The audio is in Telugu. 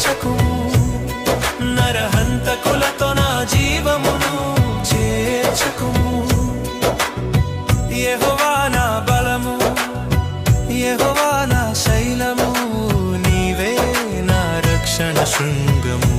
చేర్చకుము నరహంతకులతో నా జీవమును చేర్చకుము యెహోవా నా బలము యెహోవా నా శైలము నీవే నా రక్షణ శృంగము